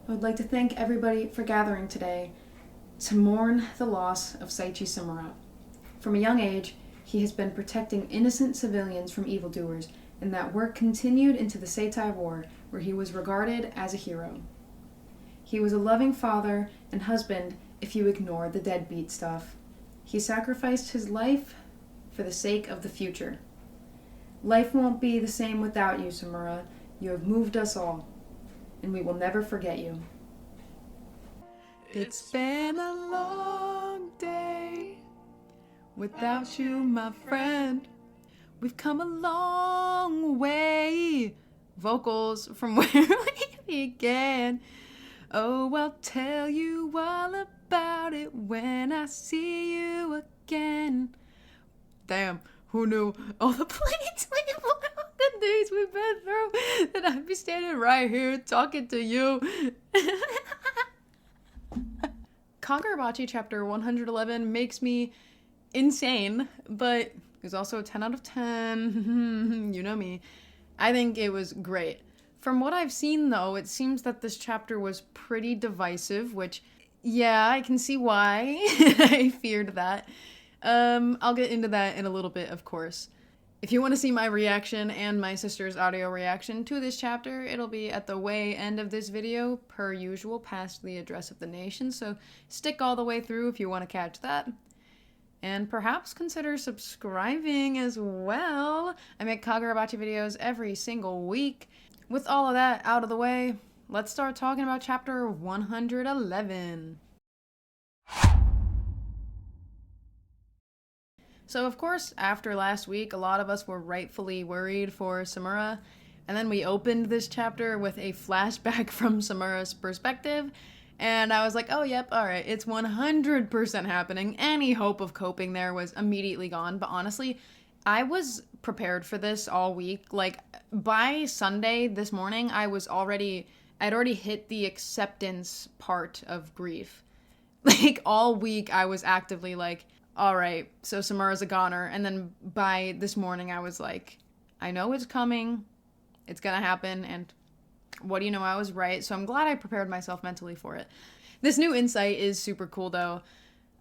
I would like to thank everybody for gathering today to mourn the loss of Saichi Samura. From a young age, he has been protecting innocent civilians from evildoers, and that work continued into the Seitai War, where he was regarded as a hero. He was a loving father and husband if you ignore the deadbeat stuff. He sacrificed his life for the sake of the future. Life won't be the same without you, Samura. You have moved us all, and we will never forget you. It's been a long day without you, my friend. We've come a long way. Vocals from where we began. Oh, I'll tell you all about it when I see you again. Damn, who knew all the planes we flew, the days we've been through, that I'd be standing right here talking to you. Kagurabachi chapter 111 makes me insane, but it's also a 10 out of 10. You know me. I think it was great. From what I've seen, though, it seems that this chapter was pretty divisive, which, yeah, I can see why. I feared that. I'll get into that in a little bit, of course. If you want to see my reaction and my sister's audio reaction to this chapter, it'll be at the way end of this video, per usual, past the address of the nation, so stick all the way through if you want to catch that. And perhaps consider subscribing as well. I make Kagurabachi videos every single week. With all of that out of the way, let's start talking about chapter 111. So of course, after last week, a lot of us were rightfully worried for Samura, and then we opened this chapter with a flashback from Samura's perspective, and I was like, oh yep, alright, it's 100% happening. Any hope of coping there was immediately gone, but honestly, I was prepared for this all week. Like, by Sunday this morning, I'd already hit the acceptance part of grief. Like, all week I was actively like, alright, so Samura's a goner, and then by this morning I was like, I know it's coming, it's gonna happen, and what do you know, I was right, so I'm glad I prepared myself mentally for it. This new insight is super cool, though,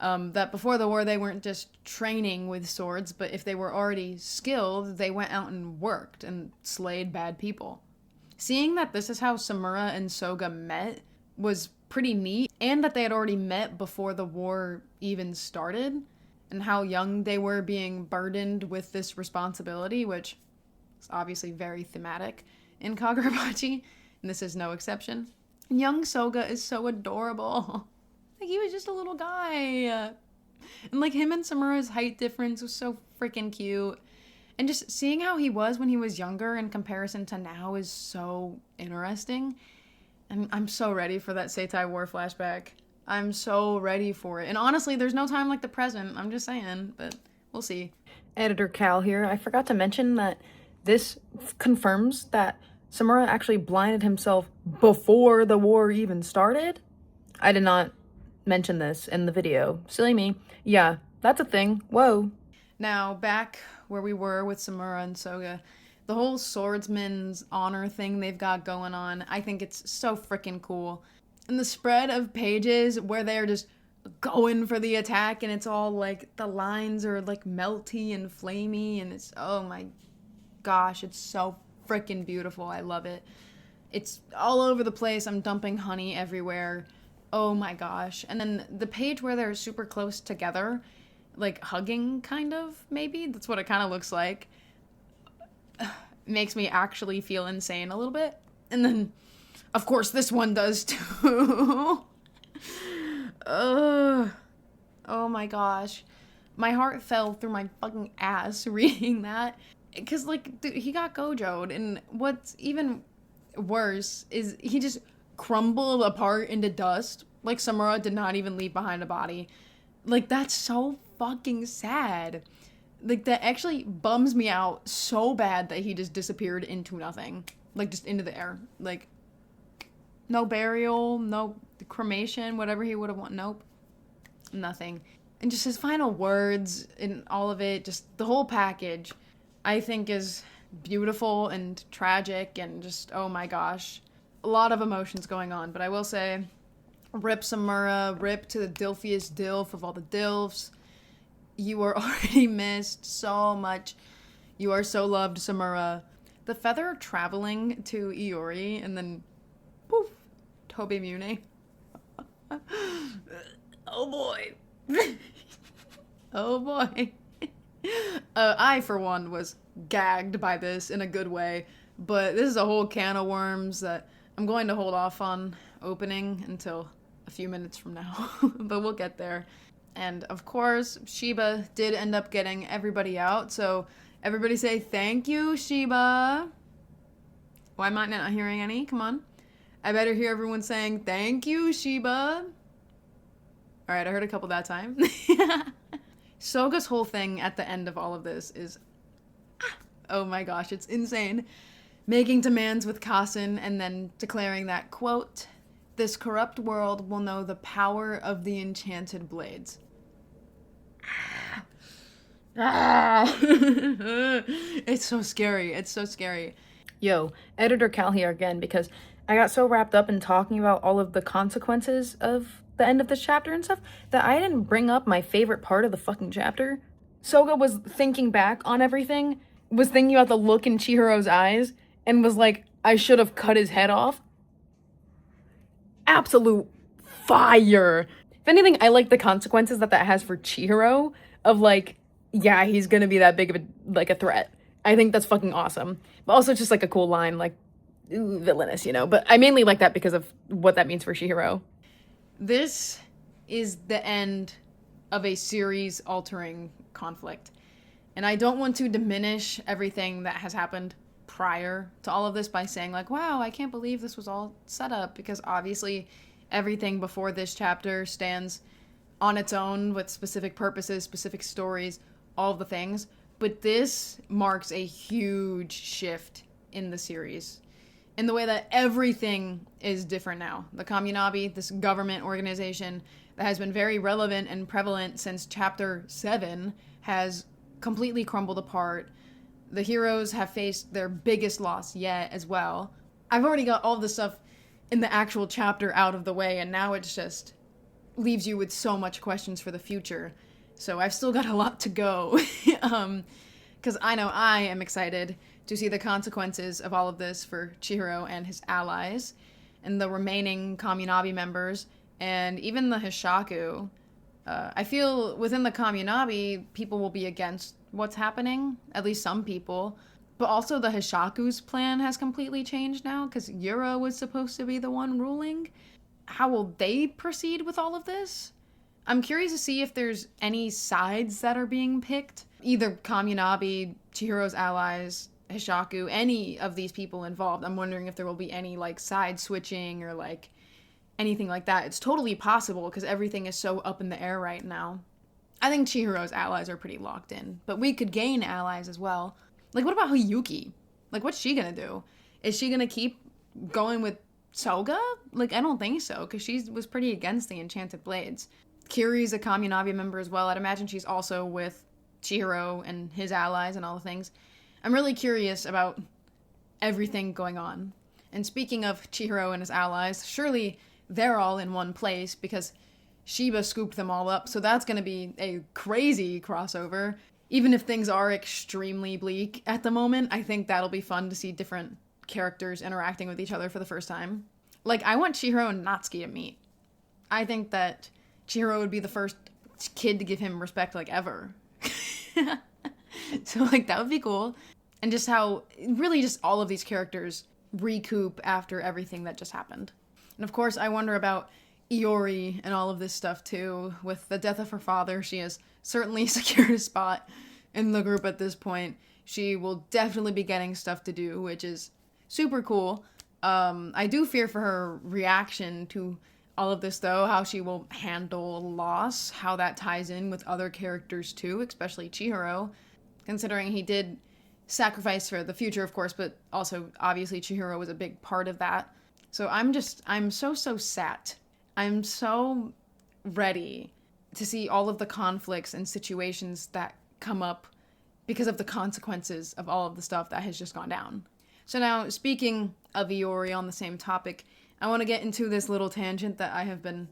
that before the war they weren't just training with swords, but if they were already skilled, they went out and worked and slayed bad people. Seeing that this is how Samura and Soga met was pretty neat, and that they had already met before the war even started, and how young they were being burdened with this responsibility, which is obviously very thematic in Kagurabachi, and this is no exception. Young Soga is so adorable. Like, he was just a little guy. And, like, him and Samura's height difference was so freaking cute. And just seeing how he was when he was younger in comparison to now is so interesting. And I'm so ready for that Seitai War flashback. I'm so ready for it. And honestly, there's no time like the present. I'm just saying, but we'll see. Editor Cal here. I forgot to mention that this confirms that Samura actually blinded himself before the war even started. I did not mention this in the video. Silly me. Yeah, that's a thing. Whoa. Now, back where we were with Samura and Soga, the whole swordsman's honor thing they've got going on, I think it's so freaking cool. And the spread of pages where they're just going for the attack, and it's all like the lines are like melty and flamey, and it's, oh my gosh, it's so freaking beautiful. I love it. It's all over the place. I'm dumping honey everywhere. Oh my gosh. And then the page where they're super close together, like hugging, kind of, maybe? That's what it kind of looks like. Makes me actually feel insane a little bit. And then, of course, this one does too. Oh my gosh. My heart fell through my fucking ass reading that. Because, like, dude, he got gojoed, and what's even worse is he just crumbled apart into dust. Like, Samura did not even leave behind a body. Like, that's so fucking sad. Like, that actually bums me out so bad that he just disappeared into nothing. Like, just into the air. Like, no burial, no cremation, whatever he would have wanted. Nope. Nothing. And just his final words and all of it, just the whole package, I think is beautiful and tragic and just, oh my gosh. a lot of emotions going on, but I will say, rip Samura, rip to the dilfiest dilf of all the dilfs. You are already missed so much. You are so loved, Samura. The feather traveling to Iori and then poof, Toby Mune. Oh boy. Oh boy. I, for one, was gagged by this in a good way, but this is a whole can of worms that I'm going to hold off on opening until a few minutes from now, but we'll get there. And of course, Shiba did end up getting everybody out, so everybody say thank you, Shiba. Why am I not hearing any? Come on. I better hear everyone saying thank you, Shiba. Alright, I heard a couple that time. Soga's whole thing at the end of all of this is, oh my gosh, it's insane. Making demands with Kassen and then declaring that, quote, "This corrupt world will know the power of the enchanted blades." It's so scary. It's so scary. Yo, Editor Cal here again, because I got so wrapped up in talking about all of the consequences of the end of this chapter and stuff that I didn't bring up my favorite part of the fucking chapter. Soga was thinking back on everything, was thinking about the look in Chihiro's eyes, and was like, I should have cut his head off. Absolute fire. If anything, I like the consequences that has for Chihiro of like, yeah, he's gonna be that big of a threat. I think that's fucking awesome. But also it's just like a cool line, like, ooh, villainous, you know? But I mainly like that because of what that means for Chihiro. This is the end of a series-altering conflict. And I don't want to diminish everything that has happened prior to all of this by saying like, wow, I can't believe this was all set up, because obviously everything before this chapter stands on its own with specific purposes, specific stories, all of the things. But this marks a huge shift in the series in the way that everything is different now. The Communabi, this government organization that has been very relevant and prevalent since chapter 7, has completely crumbled apart. The heroes have faced their biggest loss yet as well. I've already got all this stuff in the actual chapter out of the way, and now it's just leaves you with so much questions for the future. So I've still got a lot to go. Because I know I am excited to see the consequences of all of this for Chihiro and his allies, and the remaining Communabi members, and even the Hishaku. I feel within the Communabi, people will be against what's happening, at least some people. But also the Hishaku's plan has completely changed now, because Yura was supposed to be the one ruling. How will they proceed with all of this? I'm curious to see if there's any sides that are being picked. Either Communabi, Chihiro's allies, Hishaku, any of these people involved. I'm wondering if there will be any, like, side switching or, like, anything like that. It's totally possible because everything is so up in the air right now. I think Chihiro's allies are pretty locked in, but we could gain allies as well. Like, what about Hiyuki? Like, what's she gonna do? Is she gonna keep going with Soga? Like, I don't think so, because she was pretty against the Enchanted Blades. Kiri's a Communabi member as well. I'd imagine she's also with Chihiro and his allies and all the things. I'm really curious about everything going on. And speaking of Chihiro and his allies, surely they're all in one place because Shiba scooped them all up, so that's going to be a crazy crossover. Even if things are extremely bleak at the moment, I think that'll be fun to see different characters interacting with each other for the first time. Like, I want Chihiro and Natsuki to meet. I think that Chihiro would be the first kid to give him respect, like, ever. So, like, that would be cool. And just how, really just all of these characters recoup after everything that just happened. And of course, I wonder about Iori and all of this stuff, too. With the death of her father, she has certainly secured a spot in the group at this point. She will definitely be getting stuff to do, which is super cool. I do fear for her reaction to all of this, though, how she will handle loss, how that ties in with other characters, too, especially Chihiro, considering he did sacrifice for the future, of course, but also, obviously, Chihiro was a big part of that. So I'm so sat. I'm so ready to see all of the conflicts and situations that come up because of the consequences of all of the stuff that has just gone down. So now, speaking of Iori on the same topic, I want to get into this little tangent that I have been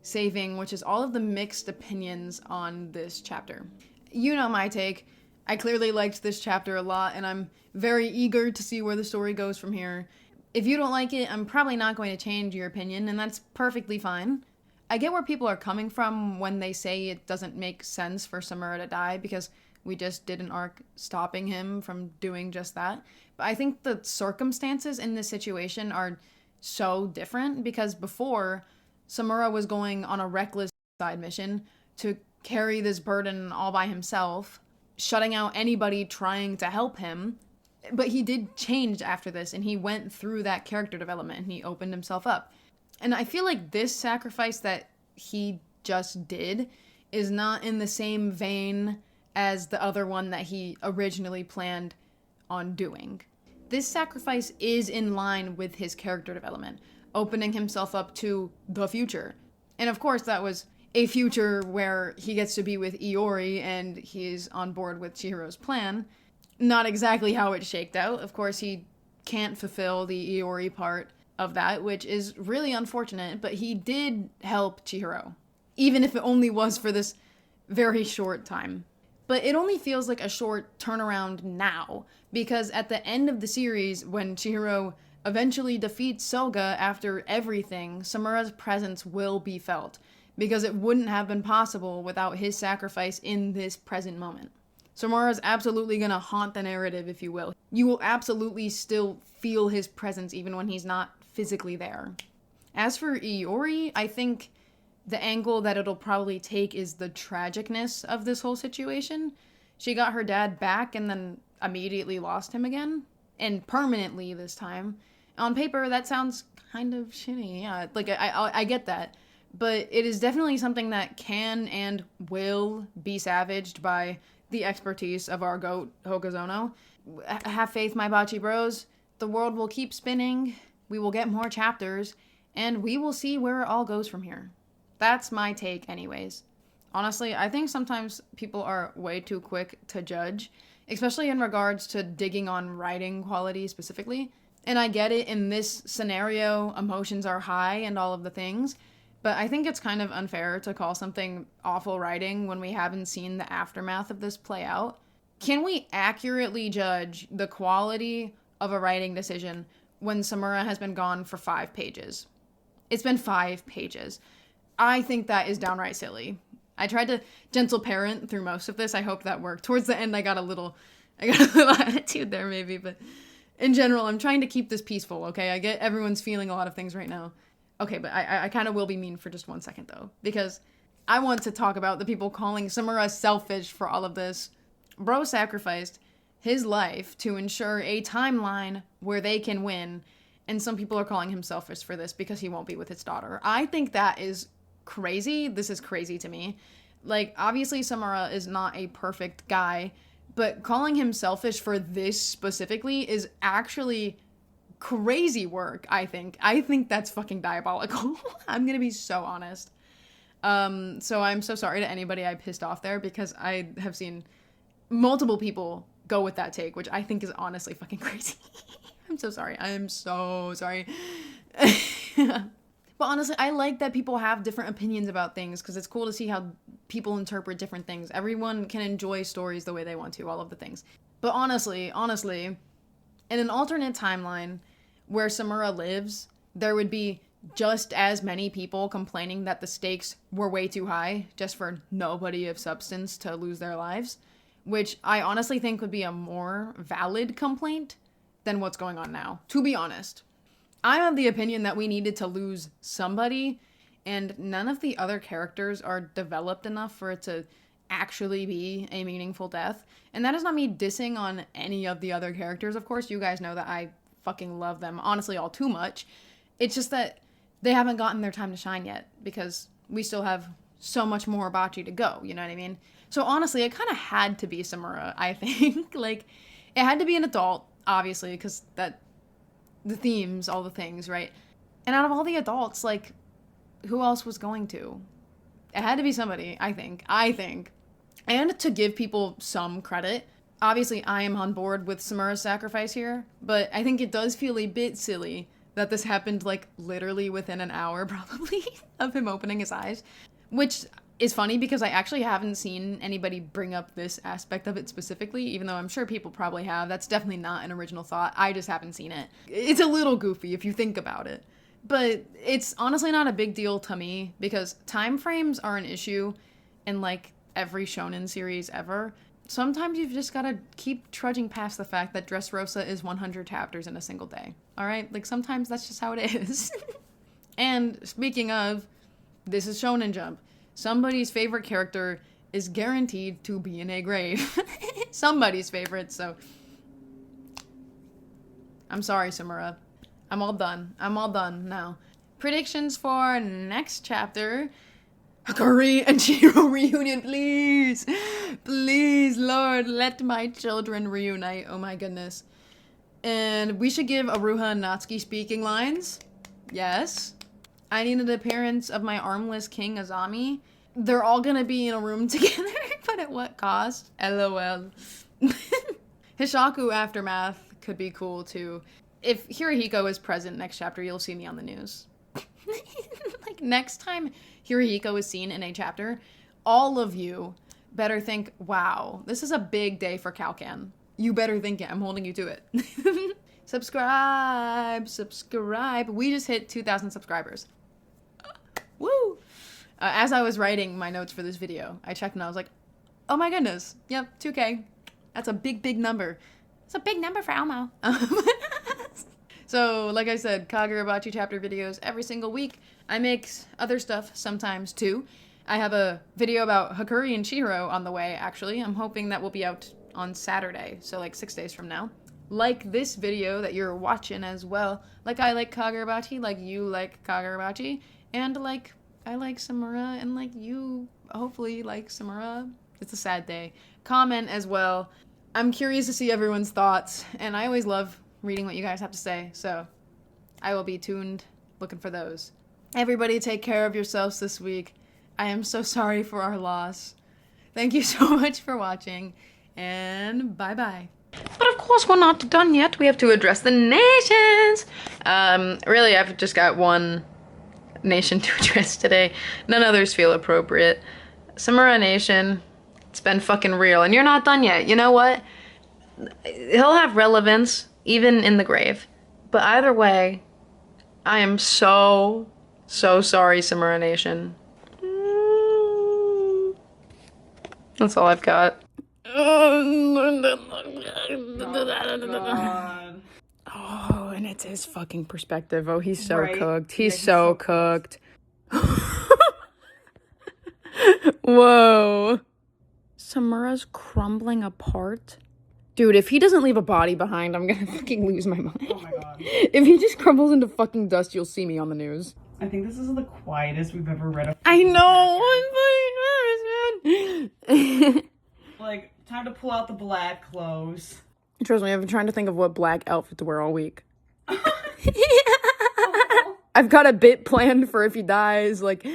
saving, which is all of the mixed opinions on this chapter. You know my take. I clearly liked this chapter a lot, and I'm very eager to see where the story goes from here. If you don't like it, I'm probably not going to change your opinion, and that's perfectly fine. I get where people are coming from when they say it doesn't make sense for Samura to die, because we just did an arc stopping him from doing just that. But I think the circumstances in this situation are so different, because before, Samura was going on a reckless side mission to carry this burden all by himself, shutting out anybody trying to help him. But he did change after this, and he went through that character development, and he opened himself up. And I feel like this sacrifice that he just did is not in the same vein as the other one that he originally planned on doing. This sacrifice is in line with his character development, opening himself up to the future. And of course, that was a future where he gets to be with Iori and he's on board with Chihiro's plan. Not exactly how it shaked out. Of course, he can't fulfill the Iori part of that, which is really unfortunate, but he did help Chihiro, even if it only was for this very short time. But it only feels like a short turnaround now, because at the end of the series, when Chihiro eventually defeats Soga after everything, Samura's presence will be felt, because it wouldn't have been possible without his sacrifice in this present moment. Samura's absolutely gonna haunt the narrative, if you will. You will absolutely still feel his presence even when he's not physically there. As for Iori, I think the angle that it'll probably take is the tragicness of this whole situation. She got her dad back and then immediately lost him again, and permanently this time. On paper, that sounds kind of shitty. Yeah, like I get that, but it is definitely something that can and will be savaged by the expertise of our goat Hokazono. Have faith, my Bachi bros. The world will keep spinning. We will get more chapters, and we will see where it all goes from here. That's my take anyways. Honestly, I think sometimes people are way too quick to judge, especially in regards to digging on writing quality specifically. And I get it, in this scenario, emotions are high and all of the things, but I think it's kind of unfair to call something awful writing when we haven't seen the aftermath of this play out. Can we accurately judge the quality of a writing decision when Samura has been gone for 5 pages? It's been 5 pages. I think that is downright silly. I tried to gentle parent through most of this. I hope that worked. Towards the end, I got a little attitude there maybe, but in general, I'm trying to keep this peaceful, okay? I get everyone's feeling a lot of things right now. Okay, but I kind of will be mean for just 1 second, though, because I want to talk about the people calling Samura selfish for all of this. Bro sacrificed his life to ensure a timeline where they can win, and some people are calling him selfish for this because he won't be with his daughter. I think that is crazy. This is crazy to me. Like, obviously Samura is not a perfect guy, but calling him selfish for this specifically is actually crazy work, I think. I think that's fucking diabolical. I'm gonna be so honest. So I'm so sorry to anybody I pissed off there, because I have seen multiple people go with that take, which I think is honestly fucking crazy. I'm so sorry. I am so sorry. But honestly, I like that people have different opinions about things, because it's cool to see how people interpret different things. Everyone can enjoy stories the way they want to, all of the things. But honestly, in an alternate timeline where Samura lives, there would be just as many people complaining that the stakes were way too high just for nobody of substance to lose their lives, which I honestly think would be a more valid complaint than what's going on now, to be honest. I'm of the opinion that we needed to lose somebody, and none of the other characters are developed enough for it to actually be a meaningful death. And that is not me dissing on any of the other characters. Of course, you guys know that I fucking love them, honestly, all too much. It's just that they haven't gotten their time to shine yet, because we still have so much more Bachi to go, you know what I mean? So honestly, it kind of had to be Samura, I think. Like, it had to be an adult, obviously, because that the themes, all the things, right? And out of all the adults, like, who else was going to? It had to be somebody, I think. And to give people some credit, Obviously, I am on board with Samura's sacrifice here, but I think it does feel a bit silly that this happened, like, literally within an hour, probably, of him opening his eyes. Which is funny because I actually haven't seen anybody bring up this aspect of it specifically, even though I'm sure people probably have. That's definitely not an original thought. I just haven't seen it. It's a little goofy if you think about it. But it's honestly not a big deal to me because time frames are an issue in, like, every shonen series ever. Sometimes you've just gotta keep trudging past the fact that Dressrosa is 100 chapters in a single day. Alright? Like, sometimes that's just how it is. And speaking of, this is Shonen Jump. Somebody's favorite character is guaranteed to be in a grave. Somebody's favorite, so... I'm sorry, Samura. I'm all done. I'm all done now. Predictions for next chapter... Hakari and Chihiro reunion, please! Please, Lord, let my children reunite. Oh my goodness. And we should give Aruha and Natsuki speaking lines. Yes. I need an appearance of my armless king, Azami. They're all gonna be in a room together, but at what cost? LOL. Hishaku Aftermath could be cool, too. If Hirohiko is present next chapter, you'll see me on the news. Like, next time Hirohiko is seen in a chapter, all of you better think, wow, this is a big day for Calcan. You better think it. I'm holding you to it. Subscribe. We just hit 2,000 subscribers. Woo! As I was writing my notes for this video, I checked and I was like, oh my goodness. Yep, 2K. That's a big, big number. It's a big number for Elmo. So, like I said, Kagurabachi chapter videos every single week. I make other stuff sometimes, too. I have a video about Hakuri and Chihiro on the way, actually. I'm hoping that will be out on Saturday, so like 6 days from now. Like this video that you're watching as well. Like I like Kagurabachi, like you like Kagurabachi, and like I like Samura, and like you hopefully like Samura. It's a sad day. Comment as well. I'm curious to see everyone's thoughts, and I always love reading what you guys have to say, so I will be tuned, looking for those. Everybody take care of yourselves this week. I am so sorry for our loss. Thank you so much for watching, and bye-bye. But of course we're not done yet. We have to address the nations. Really, I've just got one nation to address today. None others feel appropriate. Samura Nation, it's been fucking real, and you're not done yet. You know what? He'll have relevance, even in the grave. But either way, I am so sorry, Samura Nation. That's all I've got. Oh, and it's his fucking perspective. Oh, he's so cooked. He's so cooked. Whoa. Samura's crumbling apart? Dude, if he doesn't leave a body behind, I'm gonna fucking lose my mind. Oh my god. If he just crumbles into fucking dust, you'll see me on the news. I think this is the quietest we've ever read a I know! I'm fucking nervous, man! Like, time to pull out the black clothes. Trust me, I've been trying to think of what black outfit to wear all week. I've got a bit planned for if he dies, like,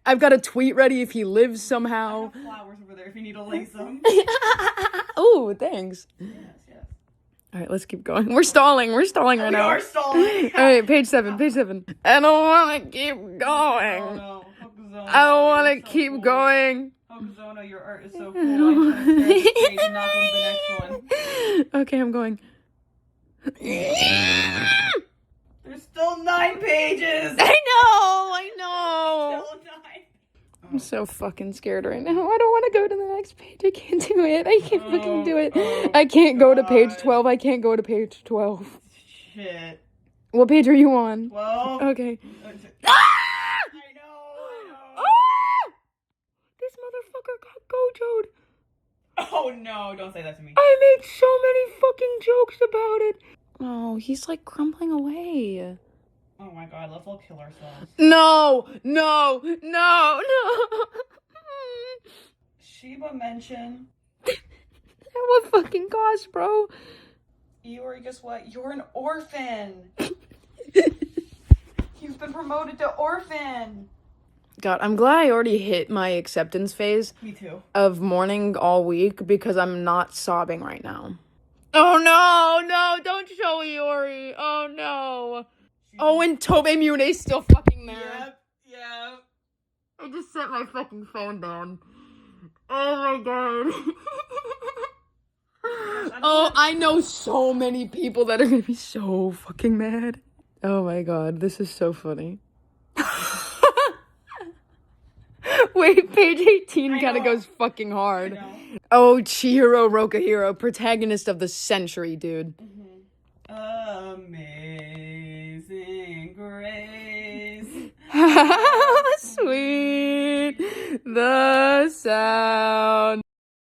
I've got a tweet ready if he lives somehow. I have flowers over there if you need to lace them. Oh, thanks. Yes. Alright, let's keep going. We're stalling right now. We are stalling. Alright, page 7. I don't wanna keep going. Oh no. Hokuzono, I don't wanna you're so keep cool. going. Hokuzono, your art is so cool. I'm trying to stare at this page and not go to the next one. Okay, I'm going. There's still 9 pages! I know! Still 9. I'm so fucking scared right now. I don't want to go to the next page. I can't do it. I can't fucking do it. I can't go to page 12. I can't go to page 12. Shit. What page are you on? 12? Okay. Ah! I know. Ah! This motherfucker got gojoed. Oh no, don't say that to me. I made so many fucking jokes about it. Oh, he's like crumbling away. Oh my god, let's all kill ourselves. No. Shiba mentioned. At what fucking cost, bro? Iori, guess what? You're an orphan. You've been promoted to orphan. God, I'm glad I already hit my acceptance phase Me too. of mourning all week because I'm not sobbing right now. Oh no, don't show Iori. Oh no. Oh, and Tobe Mune's still fucking there. Yep. I just set my fucking phone down. Oh my god. Oh, I know so many people that are gonna be so fucking mad. Oh my god, this is so funny. Wait, page 18 kind of goes fucking hard. Oh, Chihiro Rokuhiro, protagonist of the century, dude. Amazing Grace. Sweet the sound.